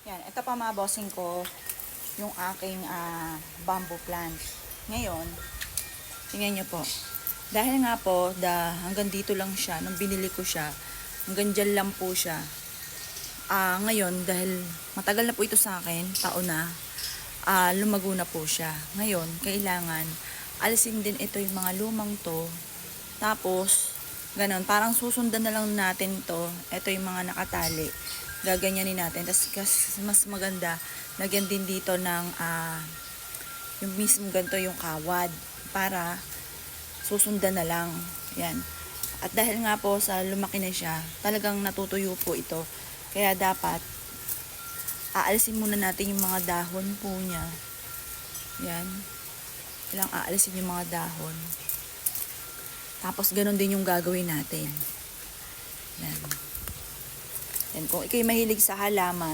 Yan, ito pa mga bossing ko, yung aking bamboo plant. Ngayon, tingnan nyo po. Dahil nga po, hanggang dito lang siya, nung binili ko siya, hanggang dyan lang po siya. Ngayon, dahil matagal na po ito sa akin, taon na, lumago na po siya. Ngayon, kailangan, alisin din ito yung mga lumang to. Tapos, ganon, parang susundan na lang natin to. Ito yung mga nakatali. Gaganyanin natin. Tapos, mas maganda, lagyan din dito ng, yung mismo ganito yung kawad. Para, susundan na lang. Yan. At dahil nga po sa lumaki na siya, talagang natutuyo po ito. Kaya dapat, aalisin muna natin yung mga dahon po niya. Yan. Kailangang aalisin yung mga dahon. Tapos, ganun din yung gagawin natin. Yan. Yan. Kung ikaw'y mahilig sa halaman,